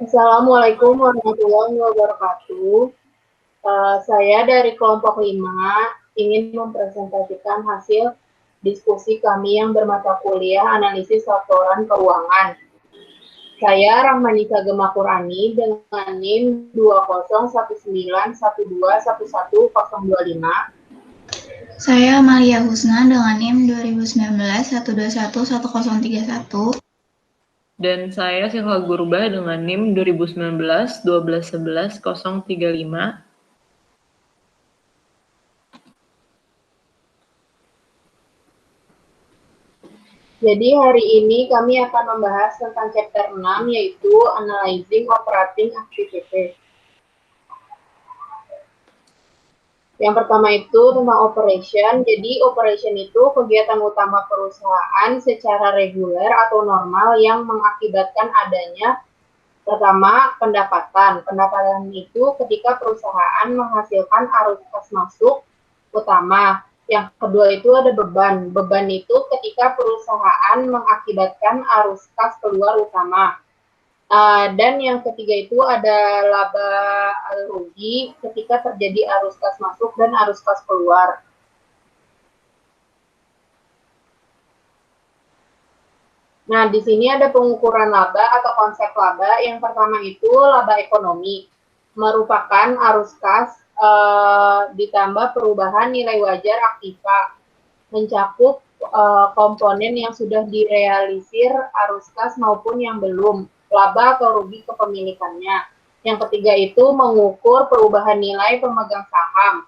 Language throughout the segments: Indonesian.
Assalamualaikum warahmatullahi wabarakatuh. Saya dari kelompok 5 ingin mempresentasikan hasil diskusi kami yang bermata kuliah analisis laporan keuangan. Saya Rahmanisa Gemakurani dengan NIM 20191211025. Saya Amalia Husna dengan NIM 2019-121-1031. Dan saya Silva Gurba dengan NIM 2019-1211-035. Jadi hari ini kami akan membahas tentang chapter 6 yaitu Analyzing Operating Activity. Yang pertama itu tentang operation. Jadi operation itu kegiatan utama perusahaan secara reguler atau normal yang mengakibatkan adanya pertama pendapatan. Pendapatan itu ketika perusahaan menghasilkan arus kas masuk utama. Yang kedua itu ada beban. Beban itu ketika perusahaan mengakibatkan arus kas keluar utama. Dan yang ketiga itu ada laba rugi ketika terjadi arus kas masuk dan arus kas keluar. Nah, di sini ada pengukuran laba atau konsep laba. Yang pertama itu laba ekonomi, merupakan arus kas ditambah perubahan nilai wajar aktiva, mencakup komponen yang sudah direalisir arus kas maupun yang belum, laba atau rugi kepemilikannya. Yang ketiga itu mengukur perubahan nilai pemegang saham,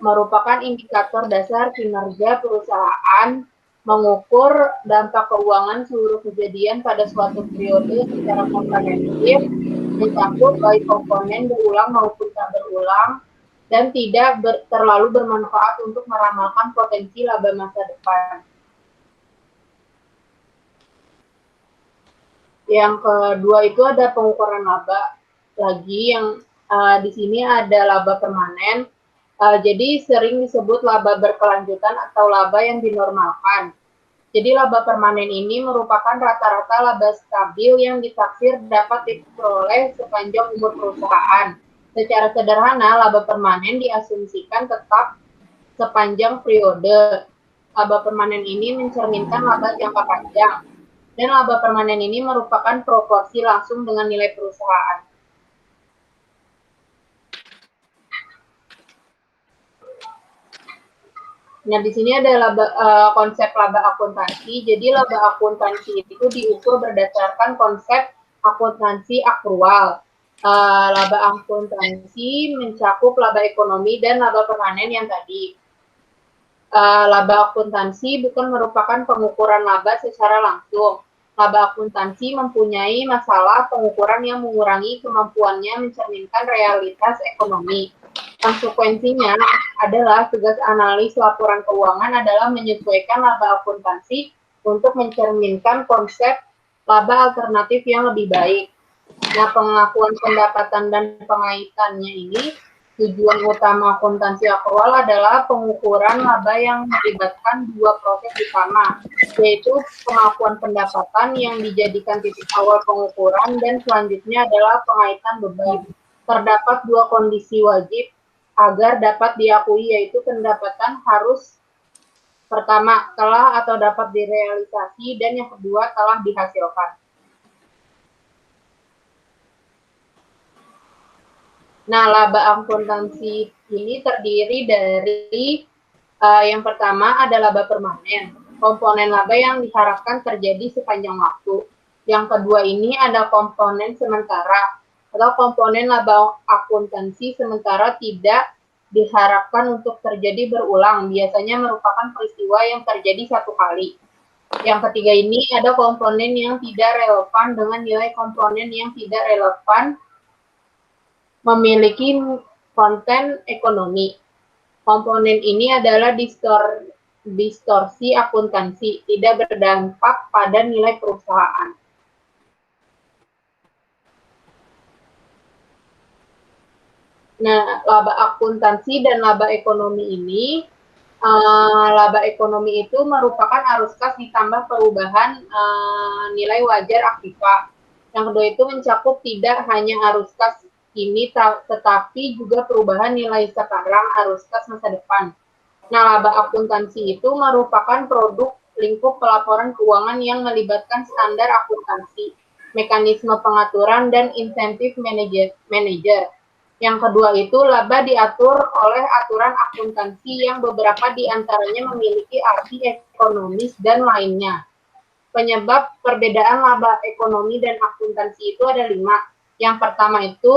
merupakan indikator dasar kinerja perusahaan, mengukur dampak keuangan seluruh kejadian pada suatu periode secara komprehensif, mencakup baik komponen berulang maupun tak berulang, dan tidak terlalu bermanfaat untuk meramalkan potensi laba masa depan. Yang kedua itu ada pengukuran laba lagi yang di sini ada laba permanen. Jadi sering disebut laba berkelanjutan atau laba yang dinormalkan. Jadi laba permanen ini merupakan rata-rata laba stabil yang ditaksir dapat diperoleh sepanjang umur perusahaan. Secara sederhana, laba permanen diasumsikan tetap sepanjang periode. Laba permanen ini mencerminkan laba jangka panjang. Dan laba permanen ini merupakan proporsi langsung dengan nilai perusahaan. Nah, di sini ada konsep laba akuntansi. Jadi, laba akuntansi itu diukur berdasarkan konsep akuntansi akrual. Laba akuntansi mencakup laba ekonomi dan laba permanen yang tadi. Laba akuntansi bukan merupakan pengukuran laba secara langsung. Laba akuntansi mempunyai masalah pengukuran yang mengurangi kemampuannya mencerminkan realitas ekonomi. Konsekuensinya adalah tugas analis laporan keuangan adalah menyesuaikan laba akuntansi untuk mencerminkan konsep laba alternatif yang lebih baik. Nah, pengakuan pendapatan dan pengaitannya ini, tujuan utama akuntansi akrual adalah pengukuran laba yang melibatkan dua proses utama, yaitu pengakuan pendapatan yang dijadikan titik awal pengukuran dan selanjutnya adalah pengaitan beban. Terdapat dua kondisi wajib agar dapat diakui, yaitu pendapatan harus pertama telah atau dapat direalisasi dan yang kedua telah dihasilkan. Nah, laba akuntansi ini terdiri dari yang pertama ada laba permanen, komponen laba yang diharapkan terjadi sepanjang waktu. Yang kedua ini ada komponen sementara atau komponen laba akuntansi sementara tidak diharapkan untuk terjadi berulang, biasanya merupakan peristiwa yang terjadi satu kali. Yang ketiga ini ada komponen yang tidak relevan dengan nilai komponen yang tidak relevan memiliki konten ekonomi. Komponen ini adalah distorsi akuntansi, tidak berdampak pada nilai perusahaan. Nah, laba akuntansi dan laba ekonomi ini, laba ekonomi itu merupakan arus kas ditambah perubahan nilai wajar aktiva. Yang kedua itu mencakup tidak hanya arus kas ini, tetapi juga perubahan nilai sekarang, arus kas masa depan. Nah, laba akuntansi itu merupakan produk lingkup pelaporan keuangan yang melibatkan standar akuntansi, mekanisme pengaturan, dan insentif manajer. Yang kedua itu laba diatur oleh aturan akuntansi yang beberapa diantaranya memiliki arti ekonomis dan lainnya. Penyebab perbedaan laba ekonomi dan akuntansi itu ada 5. Yang pertama itu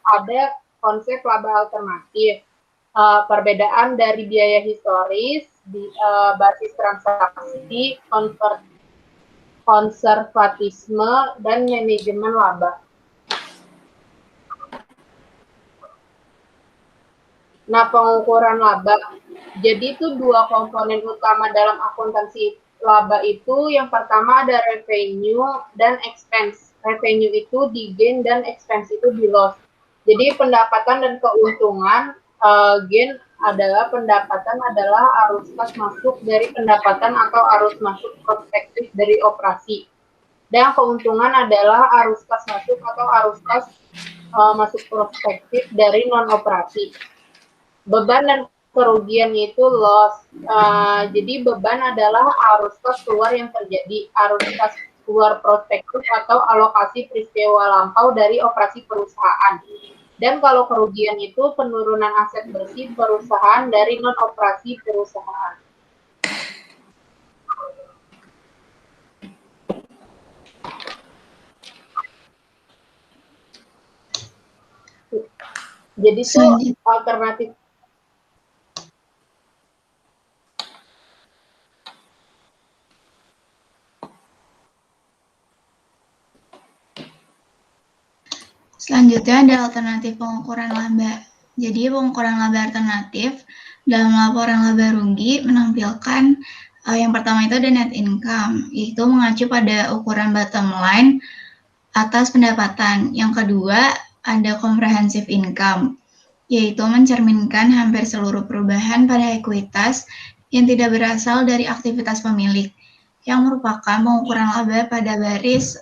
ada konsep laba alternatif. Perbedaan dari biaya historis, basis transaksi, konservatisme, dan manajemen laba. Nah, pengukuran laba. Jadi itu 2 komponen utama dalam akuntansi laba itu. Yang pertama ada revenue dan expense. Revenue itu di gain dan expense itu di loss. Jadi pendapatan dan keuntungan, gain adalah pendapatan adalah arus kas masuk dari pendapatan atau arus masuk prospektif dari operasi. Dan keuntungan adalah arus kas masuk atau arus kas masuk prospektif dari non-operasi. Beban dan kerugian itu loss. Jadi beban adalah arus kas keluar yang terjadi, arus kas keluar prospektif atau alokasi peristiwa lampau dari operasi perusahaan. Dan kalau kerugian itu penurunan aset bersih perusahaan dari non-operasi perusahaan. Jadi itu alternatif. Selanjutnya ada alternatif pengukuran laba. Jadi pengukuran laba alternatif dalam laporan laba rugi menampilkan yang pertama itu ada net income, yaitu mengacu pada ukuran bottom line atas pendapatan. Yang kedua ada comprehensive income, yaitu mencerminkan hampir seluruh perubahan pada ekuitas yang tidak berasal dari aktivitas pemilik, yang merupakan pengukuran laba pada baris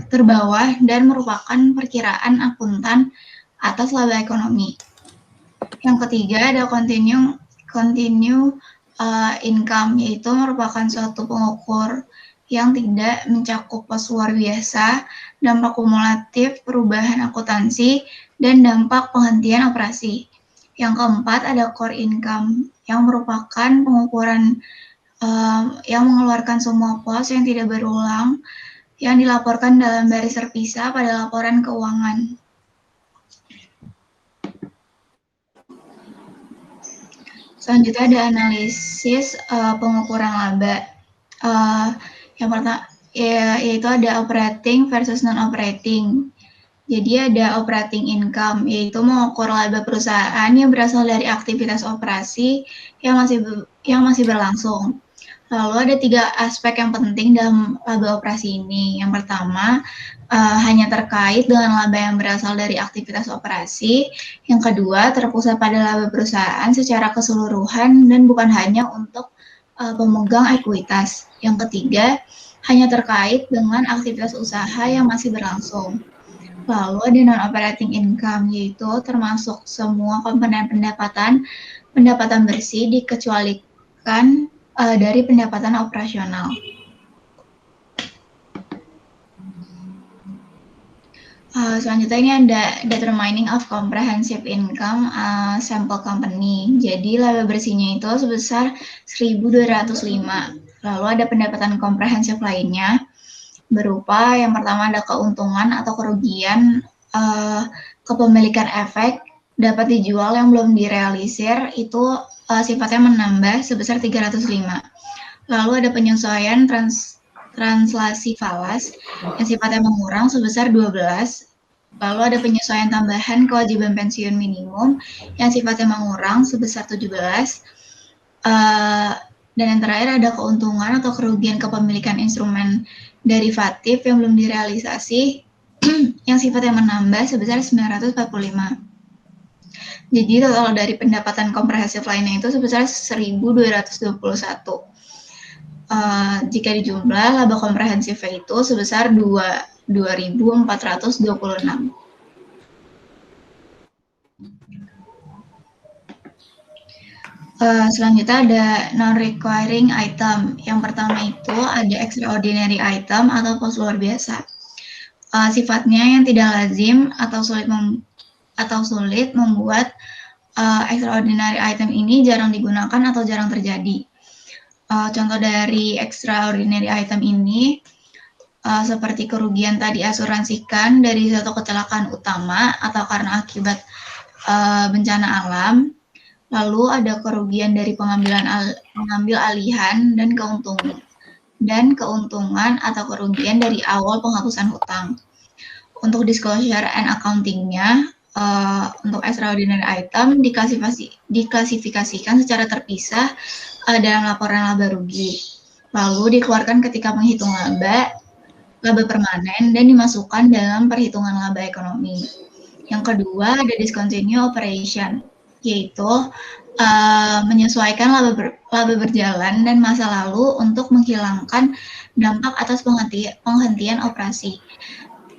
terbawah dan merupakan perkiraan akuntan atas laba ekonomi. Yang ketiga ada continue income, yaitu merupakan suatu pengukur yang tidak mencakup pos luar biasa, dampak kumulatif perubahan akuntansi, dan dampak penghentian operasi. Yang keempat ada core income, yang merupakan pengukuran yang mengeluarkan semua pos yang tidak berulang yang dilaporkan dalam baris terpisah pada laporan keuangan. Selanjutnya ada analisis pengukuran laba. Yang pertama yaitu ada operating versus non-operating. Jadi ada operating income, yaitu mengukur laba perusahaan yang berasal dari aktivitas operasi yang masih berlangsung. Lalu ada 3 aspek yang penting dalam laba operasi ini. Yang pertama, hanya terkait dengan laba yang berasal dari aktivitas operasi. Yang kedua, terpusat pada laba perusahaan secara keseluruhan dan bukan hanya untuk pemegang ekuitas. Yang ketiga, hanya terkait dengan aktivitas usaha yang masih berlangsung. Lalu ada non-operating income, yaitu termasuk semua komponen pendapatan bersih dikecualikan dari pendapatan operasional. Selanjutnya ini ada determining of comprehensive income sample company. Jadi laba bersihnya itu sebesar 1.205. Lalu ada pendapatan komprehensif lainnya berupa yang pertama ada keuntungan atau kerugian kepemilikan efek dapat dijual yang belum direalisir, itu sifatnya menambah sebesar 305. Lalu ada penyesuaian translasi falas yang sifatnya mengurang sebesar 12. Lalu ada penyesuaian tambahan kewajiban pensiun minimum yang sifatnya mengurang sebesar 17. Dan yang terakhir ada keuntungan atau kerugian kepemilikan instrumen derivatif yang belum direalisasi yang sifatnya menambah sebesar 945. Jadi total dari pendapatan komprehensif lainnya itu sebesar 1.221. Jika dijumlah, laba komprehensifnya itu sebesar 2.426. Selanjutnya ada non-requiring item. Yang pertama itu ada extraordinary item atau pos luar biasa. Sifatnya yang tidak lazim atau sulit membuat extraordinary item ini jarang digunakan atau jarang terjadi. Contoh dari extraordinary item ini seperti kerugian tadi asuransikan dari suatu kecelakaan utama atau karena akibat bencana alam. Lalu ada kerugian dari pengambil alihan dan keuntungan atau kerugian dari awal penghapusan hutang. Untuk disclosure and accounting-nya, untuk extraordinary item diklasifikasikan secara terpisah dalam laporan laba rugi. Lalu dikeluarkan ketika menghitung laba permanen dan dimasukkan dalam perhitungan laba ekonomi. Yang kedua ada discontinue operation, yaitu menyesuaikan laba berjalan dan masa lalu untuk menghilangkan dampak atas penghentian operasi.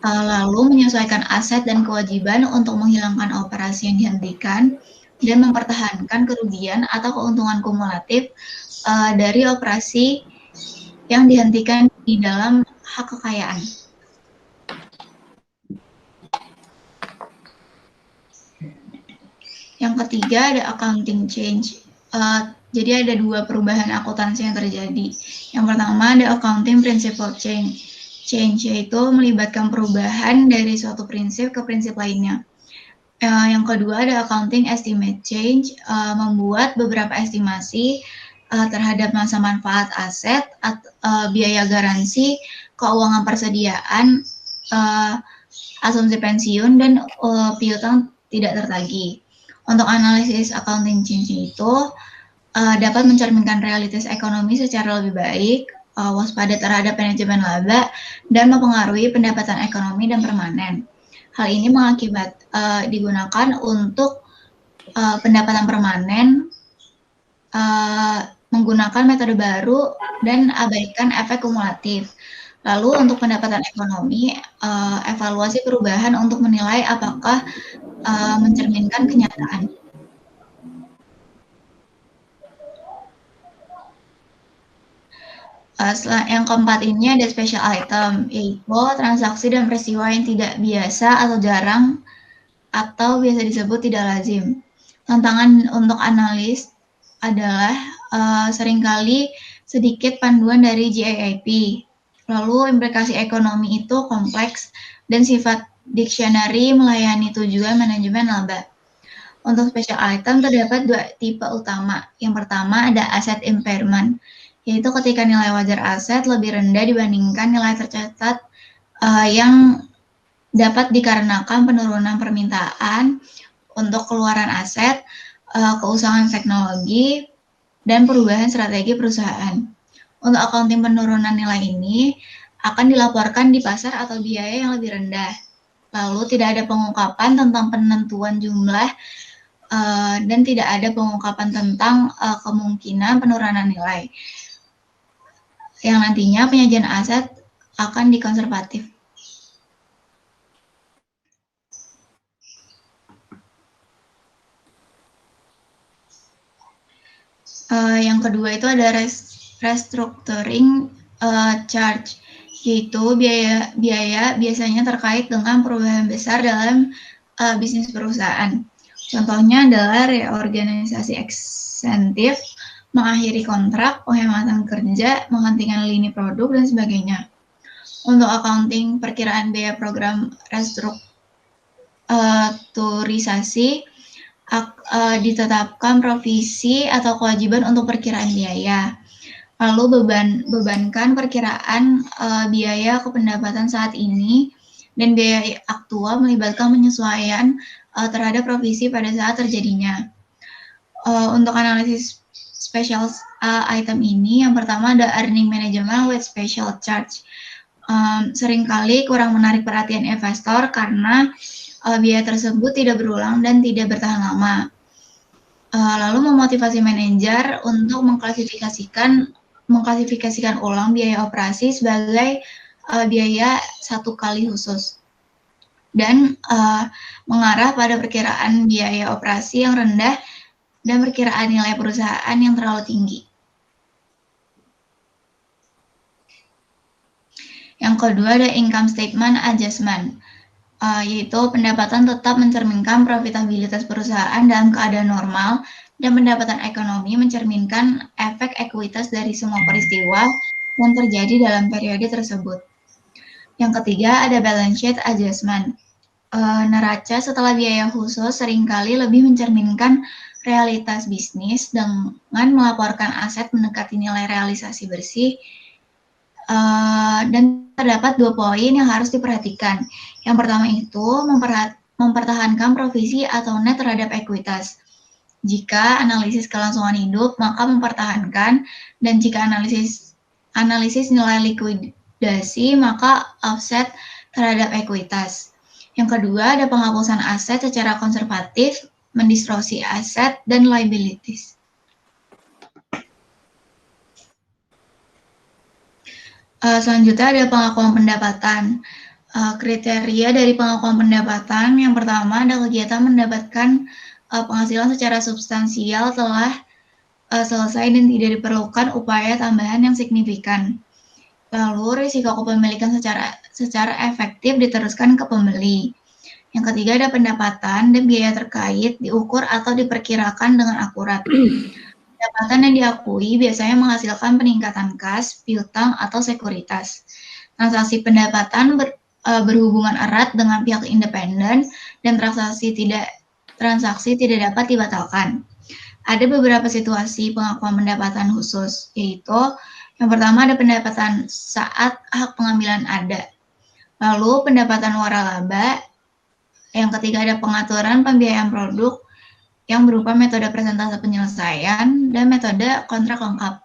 Lalu menyesuaikan aset dan kewajiban untuk menghilangkan operasi yang dihentikan dan mempertahankan kerugian atau keuntungan kumulatif dari operasi yang dihentikan di dalam hak kekayaan. Yang ketiga ada accounting change. Jadi ada dua perubahan akuntansi yang terjadi. Yang pertama ada accounting principle change. Change yaitu melibatkan perubahan dari suatu prinsip ke prinsip lainnya. Yang kedua ada accounting estimate change, membuat beberapa estimasi terhadap masa manfaat aset, biaya garansi, keuangan persediaan, asumsi pensiun, dan piutang tidak tertagih. Untuk analisis accounting change itu dapat mencerminkan realitas ekonomi secara lebih baik, waspada terhadap manajemen laba, dan mempengaruhi pendapatan ekonomi dan permanen. Hal ini mengakibat digunakan untuk pendapatan permanen menggunakan metode baru dan abaikan efek kumulatif. Lalu untuk pendapatan ekonomi, evaluasi perubahan untuk menilai apakah mencerminkan kenyataan. Yang keempat ini ada special item, yaitu transaksi dan peristiwa yang tidak biasa atau jarang atau biasa disebut tidak lazim. Tantangan untuk analis adalah seringkali sedikit panduan dari GAAP. Lalu implikasi ekonomi itu kompleks dan sifat dictionary melayani tujuan manajemen laba. Untuk special item terdapat dua tipe utama. Yang pertama ada asset impairment, yaitu ketika nilai wajar aset lebih rendah dibandingkan nilai tercatat yang dapat dikarenakan penurunan permintaan untuk keluaran aset, keusahaan teknologi, dan perubahan strategi perusahaan. Untuk accounting penurunan nilai ini akan dilaporkan di pasar atau biaya yang lebih rendah. Lalu tidak ada pengungkapan tentang penentuan jumlah dan tidak ada pengungkapan tentang kemungkinan penurunan nilai. Yang nantinya penyajian aset akan dikonservatif. Yang kedua itu ada restructuring charge, yaitu biaya biasanya terkait dengan perubahan besar dalam bisnis perusahaan. Contohnya adalah reorganisasi insentif, mengakhiri kontrak, penghematan kerja, menghentikan lini produk, dan sebagainya. Untuk accounting perkiraan biaya program restrukturisasi, ditetapkan provisi atau kewajiban untuk perkiraan biaya. Lalu bebankan perkiraan biaya ke pendapatan saat ini dan biaya aktual melibatkan penyesuaian terhadap provisi pada saat terjadinya. Untuk analisis special item ini, yang pertama ada earning management with special charge. Seringkali kurang menarik perhatian investor karena biaya tersebut tidak berulang dan tidak bertahan lama. Lalu memotivasi manajer untuk mengklasifikasikan mengklasifikasikan ulang biaya operasi sebagai biaya satu kali khusus dan mengarah pada perkiraan biaya operasi yang rendah dan perkiraan nilai perusahaan yang terlalu tinggi. Yang kedua ada income statement adjustment, yaitu pendapatan tetap mencerminkan profitabilitas perusahaan dalam keadaan normal dan pendapatan ekonomi mencerminkan efek ekuitas dari semua peristiwa yang terjadi dalam periode tersebut. Yang ketiga ada balance sheet adjustment. Neraca setelah biaya khusus seringkali lebih mencerminkan realitas bisnis dengan melaporkan aset mendekati nilai realisasi bersih. Dan terdapat 2 poin yang harus diperhatikan. Yang pertama itu mempertahankan provisi atau net terhadap ekuitas. Jika analisis kelangsungan hidup, maka mempertahankan, dan jika analisis nilai likuidasi, maka offset terhadap ekuitas. Yang kedua ada penghapusan aset secara konservatif, mendistorsi aset dan liabilities. Selanjutnya ada pengakuan pendapatan. Kriteria dari pengakuan pendapatan yang pertama ada kegiatan mendapatkan penghasilan secara substansial telah selesai dan tidak diperlukan upaya tambahan yang signifikan. Lalu risiko kepemilikan secara efektif diteruskan ke pembeli. Yang ketiga ada pendapatan dan biaya terkait diukur atau diperkirakan dengan akurat. Pendapatan yang diakui biasanya menghasilkan peningkatan kas, piutang, atau sekuritas. Transaksi pendapatan berhubungan erat dengan pihak independen dan transaksi tidak dapat dibatalkan. Ada beberapa situasi pengakuan pendapatan khusus, yaitu yang pertama ada pendapatan saat hak pengambilan ada. Lalu pendapatan waralaba. Yang ketiga ada pengaturan pembiayaan produk yang berupa metode persentase penyelesaian dan metode kontrak lengkap.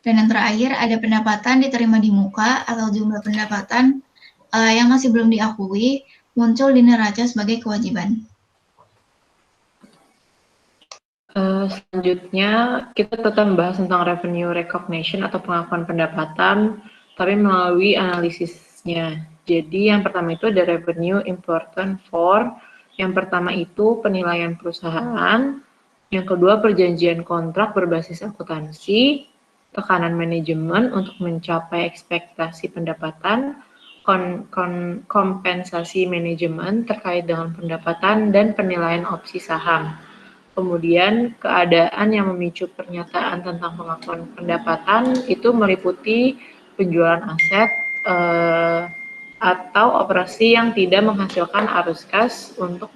Dan yang terakhir ada pendapatan diterima di muka atau jumlah pendapatan yang masih belum diakui muncul di neraca sebagai kewajiban. Selanjutnya kita tetap membahas tentang revenue recognition atau pengakuan pendapatan, tapi melalui analisisnya. Jadi yang pertama itu ada revenue important for. Yang pertama itu penilaian perusahaan, yang kedua perjanjian kontrak berbasis akuntansi, tekanan manajemen untuk mencapai ekspektasi pendapatan, kompensasi manajemen terkait dengan pendapatan dan penilaian opsi saham. Kemudian keadaan yang memicu pernyataan tentang pengakuan pendapatan itu meliputi penjualan aset, atau operasi yang tidak menghasilkan arus kas untuk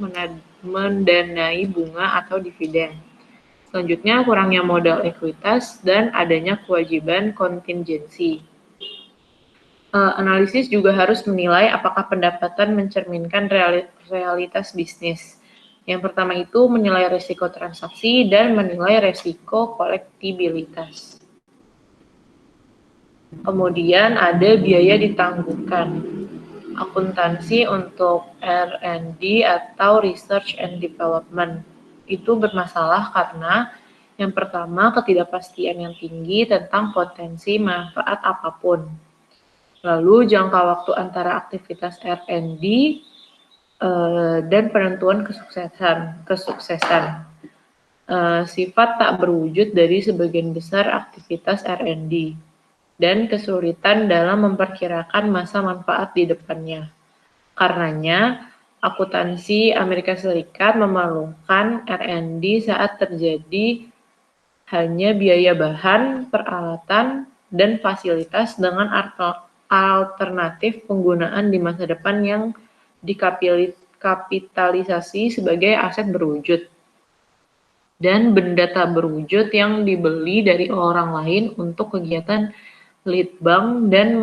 mendanai bunga atau dividen. Selanjutnya, kurangnya modal ekuitas dan adanya kewajiban kontingensi. Analisis juga harus menilai apakah pendapatan mencerminkan realitas bisnis. Yang pertama itu menilai risiko transaksi dan menilai risiko kolektibilitas. Kemudian ada biaya ditangguhkan. Akuntansi untuk R&D atau Research and Development itu bermasalah karena yang pertama ketidakpastian yang tinggi tentang potensi manfaat apapun. Lalu jangka waktu antara aktivitas R&D dan penentuan kesuksesan. Sifat tak berwujud dari sebagian besar aktivitas R&D. Dan kesulitan dalam memperkirakan masa manfaat di depannya. Karenanya, akuntansi Amerika Serikat memerlukan R&D saat terjadi hanya biaya bahan, peralatan, dan fasilitas dengan alternatif penggunaan di masa depan yang dikapitalisasi sebagai aset berwujud. Dan benda tak berwujud yang dibeli dari orang lain untuk kegiatan lead bank dan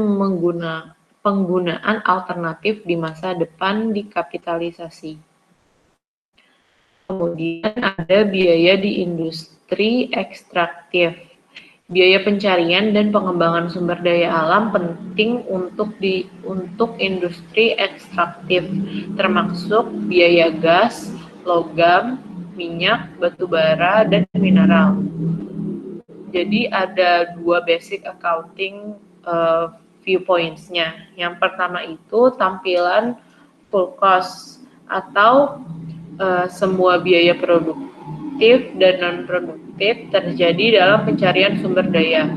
penggunaan alternatif di masa depan dikapitalisasi. Kemudian ada biaya di industri ekstraktif. Biaya pencarian dan pengembangan sumber daya alam penting untuk industri ekstraktif, termasuk biaya gas, logam, minyak, batu bara, dan mineral. Jadi ada dua basic accounting viewpoints-nya. Yang pertama itu tampilan full cost atau semua biaya produktif dan non-produktif terjadi dalam pencarian sumber daya,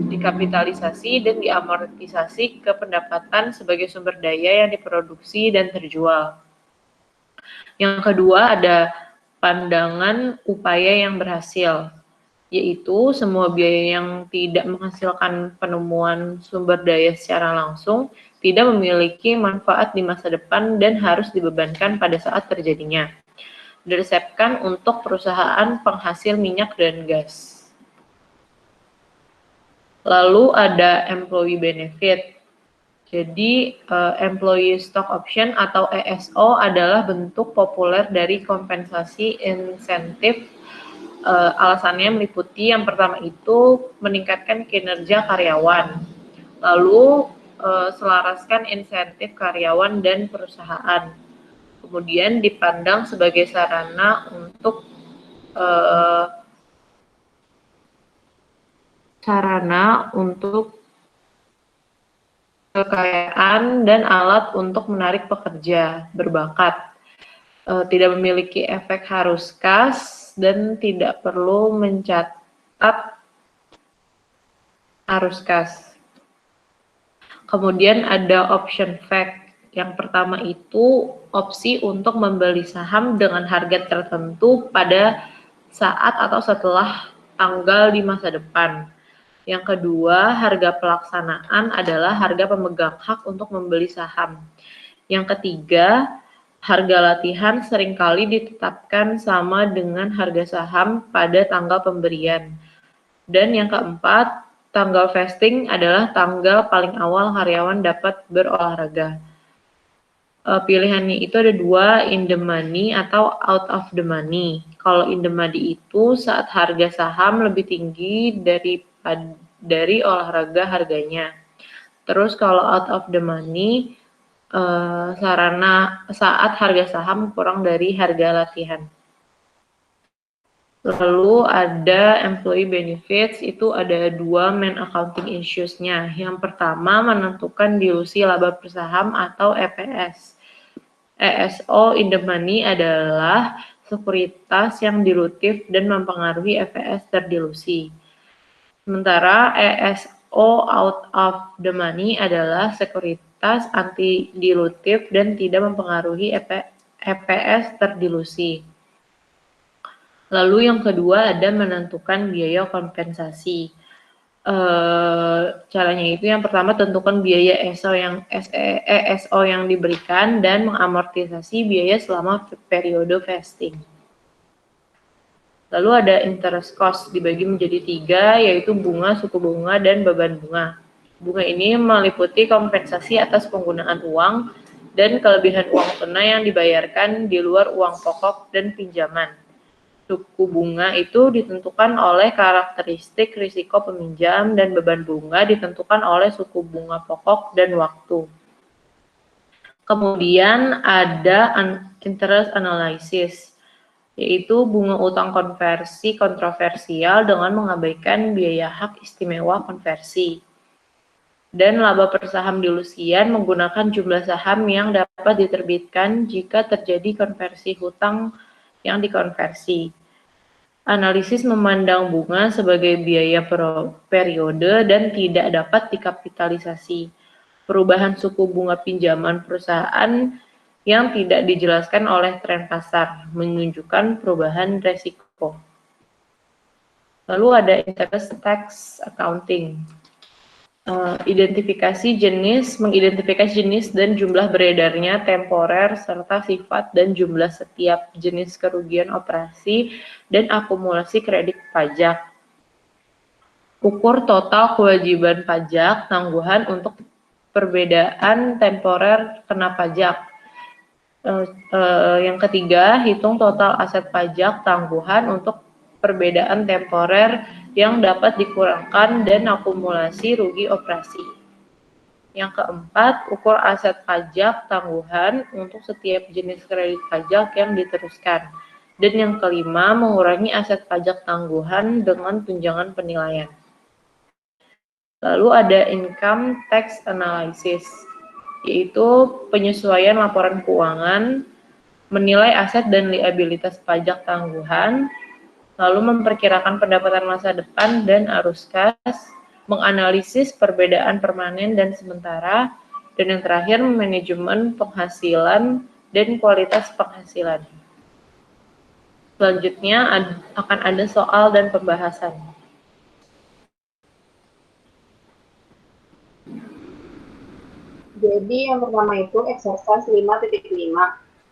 dikapitalisasi dan diamortisasi ke pendapatan sebagai sumber daya yang diproduksi dan terjual. Yang kedua ada pandangan upaya yang berhasil, yaitu semua biaya yang tidak menghasilkan penemuan sumber daya secara langsung tidak memiliki manfaat di masa depan dan harus dibebankan pada saat terjadinya. Diresepkan untuk perusahaan penghasil minyak dan gas. Lalu ada employee benefit. Jadi employee stock option atau ESO adalah bentuk populer dari kompensasi insentif. Alasannya meliputi yang pertama itu meningkatkan kinerja karyawan, lalu selaraskan insentif karyawan dan perusahaan, kemudian dipandang sebagai sarana untuk kekayaan dan alat untuk menarik pekerja berbakat, tidak memiliki efek harus kas dan tidak perlu mencatat arus kas. Kemudian ada option fact. Yang pertama itu opsi untuk membeli saham dengan harga tertentu pada saat atau setelah tanggal di masa depan. Yang kedua, harga pelaksanaan adalah harga pemegang hak untuk membeli saham. Yang ketiga, harga latihan seringkali ditetapkan sama dengan harga saham pada tanggal pemberian. Dan yang keempat, tanggal vesting adalah tanggal paling awal karyawan dapat berolahraga. Pilihannya itu ada dua, in the money atau out of the money. Kalau in the money itu saat harga saham lebih tinggi dari olahraga harganya. Terus kalau out of the money, sarana saat harga saham kurang dari harga latihan. Lalu ada employee benefits, itu ada dua main accounting issues-nya. Yang pertama menentukan dilusi laba per saham atau EPS. ESO in the money adalah sekuritas yang dilutif dan mempengaruhi EPS terdilusi. Sementara ESO out of the money adalah sekuritas anti dilutif dan tidak mempengaruhi EPS terdilusi. Lalu yang kedua ada menentukan biaya kompensasi. Caranya itu yang pertama tentukan biaya ESO yang diberikan dan mengamortisasi biaya selama periode vesting. Lalu ada interest cost dibagi menjadi 3, yaitu bunga, suku bunga, dan beban bunga. Bunga ini meliputi kompensasi atas penggunaan uang dan kelebihan uang tunai yang dibayarkan di luar uang pokok dan pinjaman. Suku bunga itu ditentukan oleh karakteristik risiko peminjam dan beban bunga ditentukan oleh suku bunga pokok dan waktu. Kemudian ada interest analysis, yaitu bunga utang konversi kontroversial dengan mengabaikan biaya hak istimewa konversi. Dan laba per saham dilusian menggunakan jumlah saham yang dapat diterbitkan jika terjadi konversi hutang yang dikonversi. Analisis memandang bunga sebagai biaya periode dan tidak dapat dikapitalisasi. Perubahan suku bunga pinjaman perusahaan yang tidak dijelaskan oleh tren pasar menunjukkan perubahan resiko. Lalu ada interest tax accounting. Mengidentifikasi jenis dan jumlah beredarnya temporer serta sifat dan jumlah setiap jenis kerugian operasi dan akumulasi kredit pajak. Ukur total kewajiban pajak tangguhan untuk perbedaan temporer kena pajak. Yang ketiga, hitung total aset pajak tangguhan untuk perbedaan temporer yang dapat dikurangkan dan akumulasi rugi operasi. Yang keempat, ukur aset pajak tangguhan untuk setiap jenis kredit pajak yang diteruskan. Dan yang kelima, mengurangi aset pajak tangguhan dengan tunjangan penilaian. Lalu ada income tax analysis, yaitu penyesuaian laporan keuangan, menilai aset dan liabilitas pajak tangguhan, lalu memperkirakan pendapatan masa depan dan arus kas, menganalisis perbedaan permanen dan sementara, dan yang terakhir manajemen penghasilan dan kualitas penghasilan. Selanjutnya akan ada soal dan pembahasan. Jadi yang pertama itu exercise 5.5.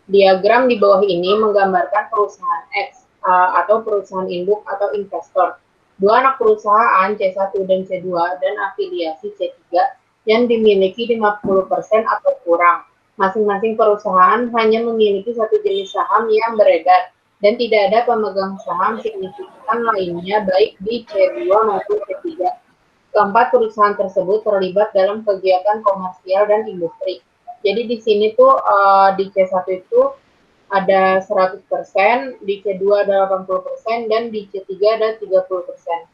Diagram di bawah ini menggambarkan perusahaan X atau perusahaan induk atau investor. Dua anak perusahaan C1 dan C2 dan afiliasi C3 yang dimiliki 50% atau kurang. Masing-masing perusahaan hanya memiliki satu jenis saham yang beredar dan tidak ada pemegang saham signifikan lainnya baik di C2 maupun C3. Keempat perusahaan tersebut terlibat dalam kegiatan komersial dan industri. Jadi di sini tuh di C1 itu ada 100%, di C2 ada 80%, dan di C3 ada 30%.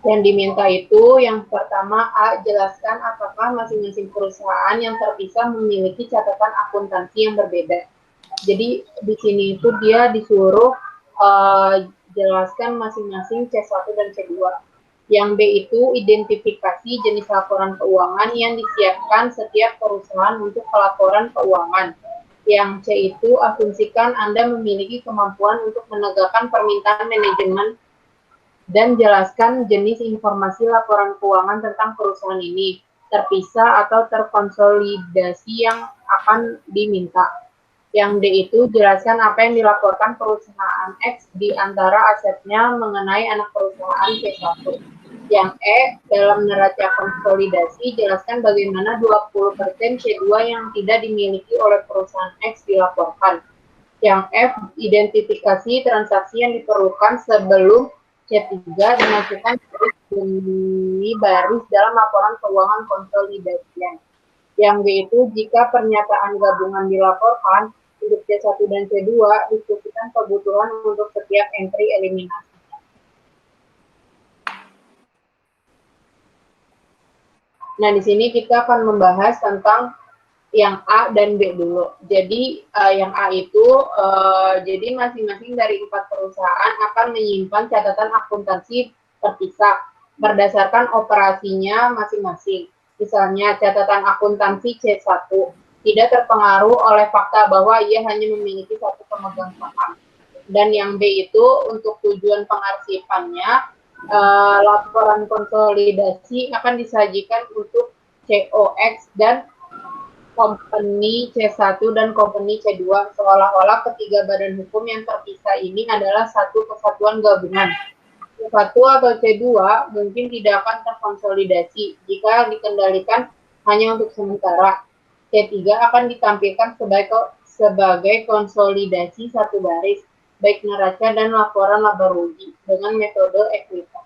Yang diminta itu yang pertama A, jelaskan apakah masing-masing perusahaan yang terpisah memiliki catatan akuntansi yang berbeda. Jadi di sini itu dia disuruh jelaskan masing-masing C1 dan C2. Yang B itu identifikasi jenis laporan keuangan yang disiapkan setiap perusahaan untuk pelaporan keuangan. Yang C itu asumsikan Anda memiliki kemampuan untuk menegakkan permintaan manajemen dan jelaskan jenis informasi laporan keuangan tentang perusahaan ini, terpisah atau terkonsolidasi yang akan diminta. Yang D itu jelaskan apa yang dilaporkan perusahaan X di antara asetnya mengenai anak perusahaan C1. Yang E, dalam neraca konsolidasi, jelaskan bagaimana 20% C2 yang tidak dimiliki oleh perusahaan X dilaporkan. Yang F, identifikasi transaksi yang diperlukan sebelum C3 dimasukkan demi baris dalam laporan keuangan konsolidasian. Yang G itu jika pernyataan gabungan dilaporkan, untuk C1 dan C2 diskusikan kebutuhan untuk setiap entry eliminasi. Nah, di sini kita akan membahas tentang yang A dan B dulu. Jadi yang A itu, jadi masing-masing dari 4 perusahaan akan menyimpan catatan akuntansi terpisah berdasarkan operasinya masing-masing. Misalnya catatan akuntansi C1 tidak terpengaruh oleh fakta bahwa ia hanya memiliki satu pemegang saham. Dan yang B itu untuk tujuan pengarsipannya, laporan konsolidasi akan disajikan untuk COX dan company C1 dan company C2, seolah-olah ketiga badan hukum yang terpisah ini adalah satu kesatuan gabungan. C1 atau C2 mungkin tidak akan terkonsolidasi jika dikendalikan hanya untuk sementara. C3 akan ditampilkan sebagai konsolidasi satu baris, baik neraca dan laporan laba rugi dengan metode ekuitas.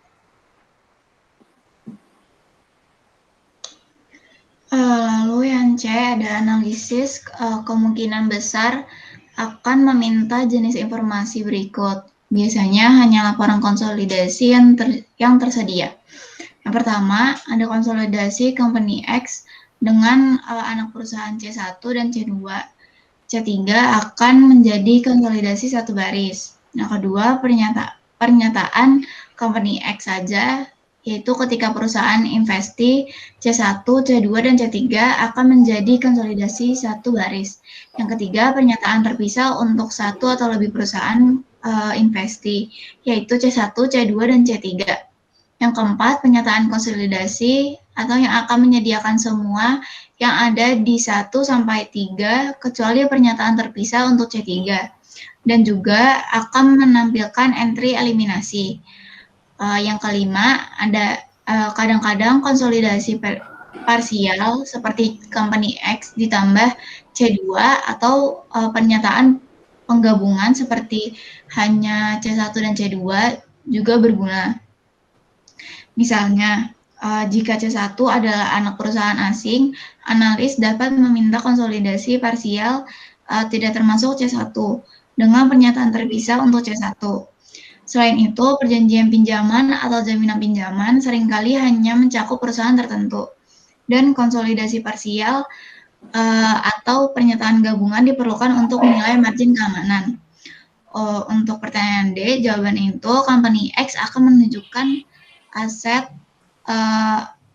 Lalu yang C ada analisis kemungkinan besar akan meminta jenis informasi berikut. Biasanya hanya laporan konsolidasi yang tersedia. Yang pertama, ada konsolidasi company X dengan anak perusahaan C1 dan C2. C3 akan menjadi konsolidasi satu baris. Yang kedua, pernyataan company X saja, yaitu ketika perusahaan investi C1, C2, dan C3 akan menjadi konsolidasi satu baris. Yang ketiga, pernyataan terpisah untuk satu atau lebih perusahaan investi, yaitu C1, C2, dan C3. Yang keempat, pernyataan konsolidasi atau yang akan menyediakan semua yang ada di 1 sampai 3 kecuali pernyataan terpisah untuk C3. Dan juga akan menampilkan entry eliminasi. Yang kelima, ada kadang-kadang konsolidasi parsial seperti company X ditambah C2 atau pernyataan penggabungan seperti hanya C1 dan C2 juga berguna. Misalnya, Jika C1 adalah anak perusahaan asing, analis dapat meminta konsolidasi parsial tidak termasuk C1 dengan pernyataan terpisah untuk C1. Selain itu, perjanjian pinjaman atau jaminan pinjaman seringkali hanya mencakup perusahaan tertentu, dan konsolidasi parsial atau pernyataan gabungan diperlukan untuk menilai margin keamanan. Untuk pertanyaan D, jawaban itu company X akan menunjukkan aset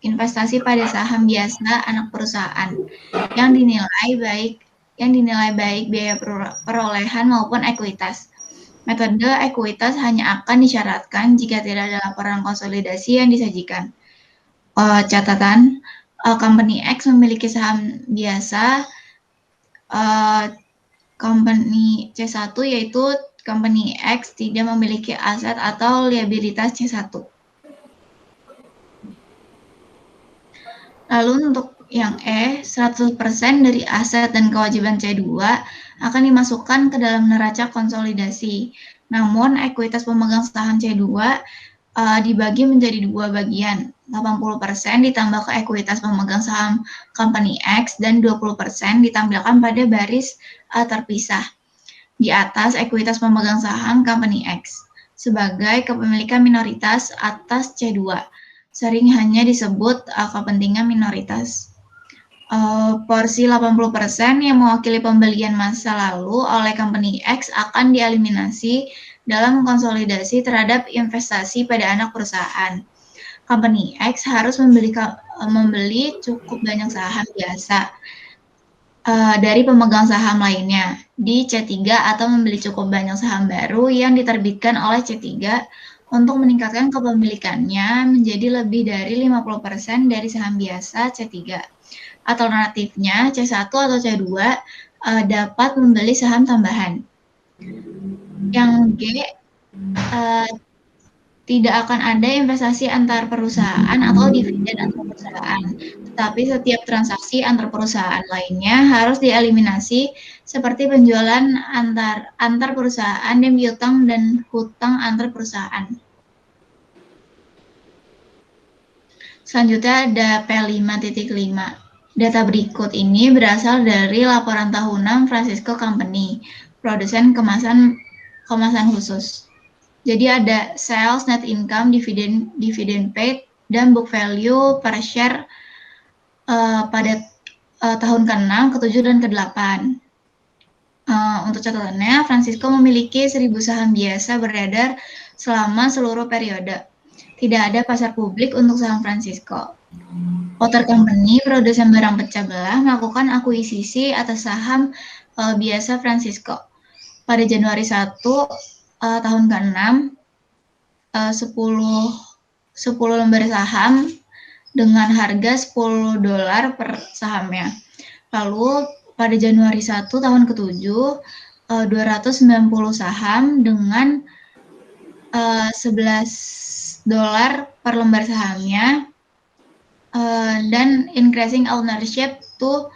investasi pada saham biasa anak perusahaan yang dinilai baik biaya perolehan maupun ekuitas. Metode ekuitas hanya akan disyaratkan jika tidak ada laporan konsolidasi yang disajikan. Catatan, company X memiliki saham biasa company C1, yaitu company X tidak memiliki aset atau liabilitas C1. Lalu untuk yang E, 100% dari aset dan kewajiban C2 akan dimasukkan ke dalam neraca konsolidasi. Namun, ekuitas pemegang saham C2 dibagi menjadi dua bagian, 80% ditambah ke ekuitas pemegang saham company X dan 20% ditampilkan pada baris terpisah di atas ekuitas pemegang saham company X sebagai kepemilikan minoritas atas C2. Sering hanya disebut kepentingan minoritas. Porsi 80% yang mewakili pembelian masa lalu oleh company X akan dieliminasi dalam konsolidasi terhadap investasi pada anak perusahaan. Company X harus membeli cukup banyak saham biasa dari pemegang saham lainnya di C3 atau membeli cukup banyak saham baru yang diterbitkan oleh C3 untuk meningkatkan kepemilikannya menjadi lebih dari 50% dari saham biasa C3. Alternatifnya, C1 atau C2 dapat membeli saham tambahan. Yang G, tidak akan ada investasi antar perusahaan atau dividen antar perusahaan, tetapi setiap transaksi antar perusahaan lainnya harus dieliminasi seperti penjualan antar perusahaan dan piutang dan hutang antar perusahaan. Selanjutnya ada P5.5. Data berikut ini berasal dari laporan tahunan Francisco Company, produsen kemasan khusus. Jadi ada sales, net income, dividend paid, dan book value per share pada tahun ke-6, ke-7, dan ke-8. Untuk catatannya, Francisco memiliki 1.000 saham biasa beredar selama seluruh periode. Tidak ada pasar publik untuk saham Francisco. Potter Company, produsen barang pecah belah, melakukan akuisisi atas saham biasa Francisco. Pada Januari 1, tahun ke-6, 10 lembar saham dengan harga $10 per sahamnya. Lalu pada Januari 1 tahun ke-7, 290 saham dengan $11 per lembar sahamnya, dan increasing ownership to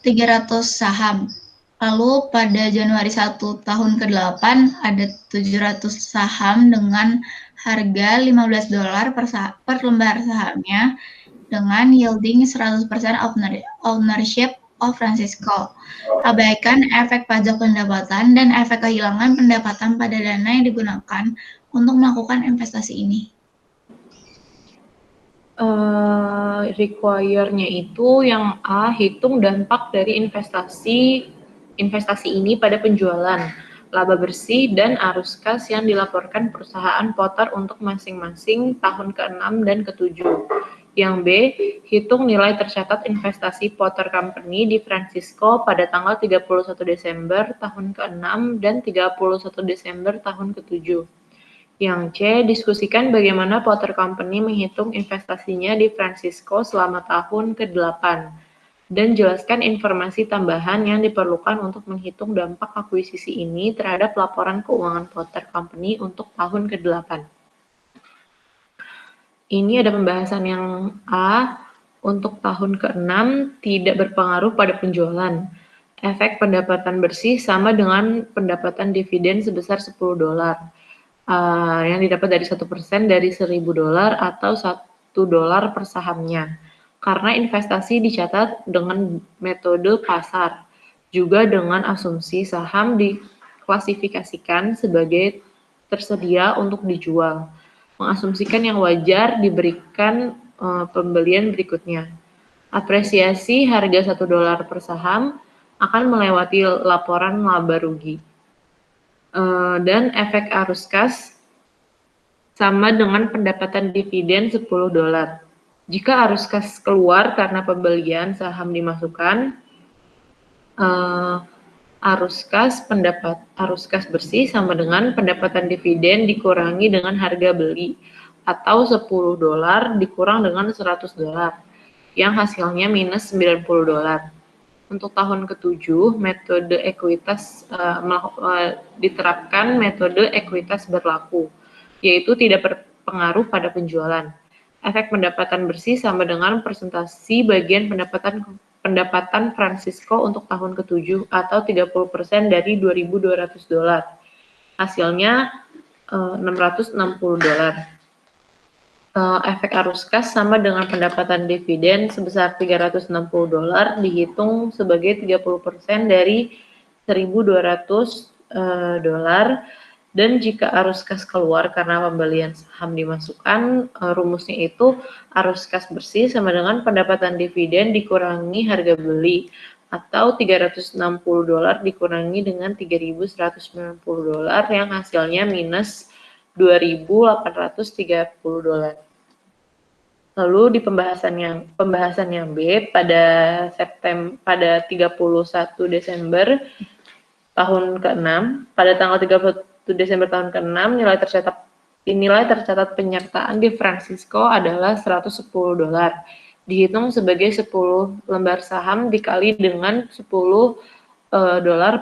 300 saham. Lalu pada Januari 1 tahun ke-8 ada 700 saham dengan harga $15 per lembar sahamnya dengan yielding 100% ownership of Francisco. Abaikan efek pajak pendapatan dan efek kehilangan pendapatan pada dana yang digunakan untuk melakukan investasi ini. Require-nya itu yang A, hitung dampak dari investasi ini pada penjualan, laba bersih, dan arus kas yang dilaporkan perusahaan Potter untuk masing-masing tahun ke-6 dan ke-7. Yang B, hitung nilai tercatat investasi Potter Company di Francisco pada tanggal 31 Desember tahun ke-6 dan 31 Desember tahun ke-7. Yang C, diskusikan bagaimana Potter Company menghitung investasinya di Francisco selama tahun ke-8. Dan jelaskan informasi tambahan yang diperlukan untuk menghitung dampak akuisisi ini terhadap laporan keuangan Potter Company untuk tahun ke-8. Ini ada pembahasan yang A, untuk tahun ke-6 tidak berpengaruh pada penjualan. Efek pendapatan bersih sama dengan pendapatan dividen sebesar $10. Yang didapat dari 1% dari $1.000 atau $1 per sahamnya, karena investasi dicatat dengan metode pasar, juga dengan asumsi saham diklasifikasikan sebagai tersedia untuk dijual, mengasumsikan yang wajar diberikan pembelian berikutnya. Apresiasi harga $1 per saham akan melewati laporan laba rugi. Dan efek arus kas sama dengan pendapatan dividen $10. Jika arus kas keluar karena pembelian saham dimasukkan, arus kas bersih sama dengan pendapatan dividen dikurangi dengan harga beli, atau $10 dikurang dengan $100, yang hasilnya minus $90. Untuk tahun ke-7, metode ekuitas diterapkan metode ekuitas berlaku, yaitu tidak berpengaruh pada penjualan. Efek pendapatan bersih sama dengan persentase bagian pendapatan Francisco untuk tahun ke-7 atau 30% dari $2.200. Hasilnya $660. Efek arus kas sama dengan pendapatan dividen sebesar $360 dihitung sebagai 30% dari $1.200, dan jika arus kas keluar karena pembelian saham dimasukkan, rumusnya itu arus kas bersih sama dengan pendapatan dividen dikurangi harga beli, atau $360 dikurangi dengan $3.190 yang hasilnya minus $2.830. Lalu di pembahasan yang B pada 31 Desember tahun ke-6, pada tanggal 31 Desember tahun ke-6 nilai tercatat penyertaan di Francisco adalah $110. Dihitung sebagai 10 lembar saham dikali dengan $10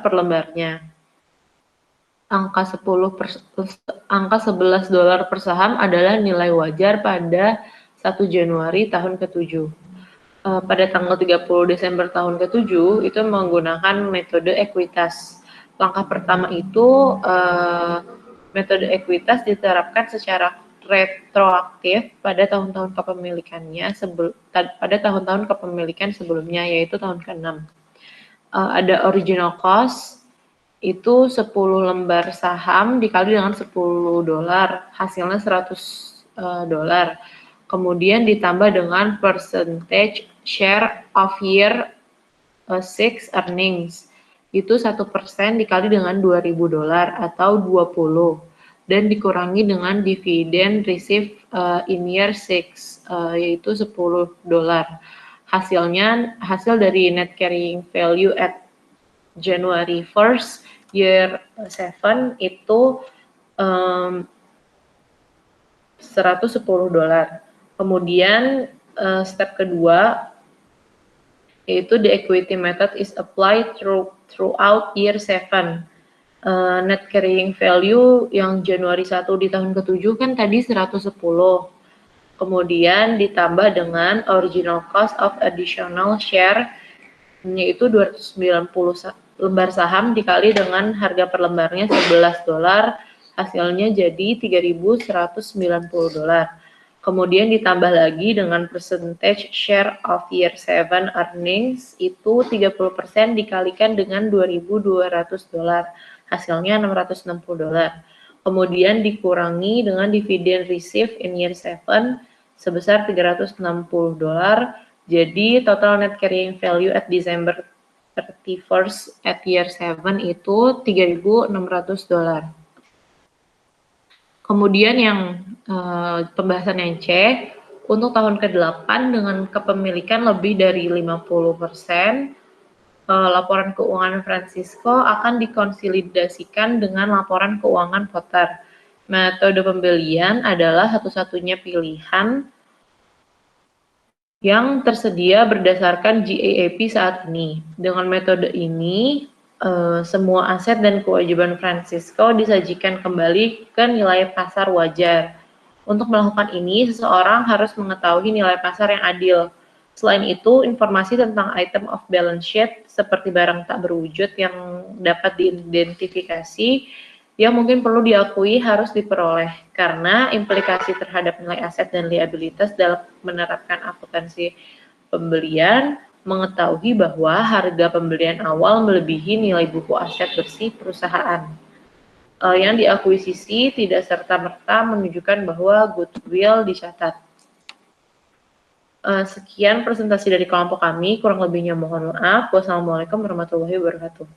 per lembarnya. Angka $11 per saham adalah nilai wajar pada 1 Januari tahun ke-7. Pada tanggal 30 Desember tahun ke-7 itu menggunakan metode ekuitas. Langkah pertama itu metode ekuitas diterapkan secara retroaktif pada tahun-tahun kepemilikan sebelumnya, yaitu tahun ke-6. Ada original cost, itu 10 lembar saham dikali dengan $10, hasilnya $100. Kemudian ditambah dengan percentage share of year 6 earnings, itu 1% dikali dengan $2.000 atau 20, dan dikurangi dengan dividen received in year 6, yaitu $10. Hasil dari net carrying value at January 1st year 7 itu $110. Kemudian step kedua yaitu the equity method is applied throughout year 7. Net carrying value yang Januari 1 di tahun ke-7 kan tadi 110. Kemudian ditambah dengan original cost of additional share, yaitu 290 lembar saham dikali dengan harga per lembarnya $11, hasilnya jadi $3.190. Kemudian ditambah lagi dengan percentage share of year 7 earnings, itu 30% dikalikan dengan $2.200, hasilnya $660. Kemudian dikurangi dengan dividen received in year 7 sebesar $360. Jadi total net carrying value at December 31st at year 7 itu $3.600. Kemudian yang pembahasan yang C, untuk tahun ke-8 dengan kepemilikan lebih dari 50%, laporan keuangan Francisco akan dikonsolidasikan dengan laporan keuangan Potter. Metode pembelian adalah satu-satunya pilihan yang tersedia berdasarkan GAAP saat ini. Dengan metode ini, semua aset dan kewajiban Francisco disajikan kembali ke nilai pasar wajar. Untuk melakukan ini, seseorang harus mengetahui nilai pasar yang adil. Selain itu, informasi tentang item of balance sheet seperti barang tak berwujud yang dapat diidentifikasi yang mungkin perlu diakui harus diperoleh karena implikasi terhadap nilai aset dan liabilitas dalam menerapkan akuntansi pembelian mengetahui bahwa harga pembelian awal melebihi nilai buku aset bersih perusahaan. Yang diakuisisi tidak serta-merta menunjukkan bahwa goodwill dicatat. Sekian presentasi dari kelompok kami, kurang lebihnya mohon maaf. Wassalamualaikum warahmatullahi wabarakatuh.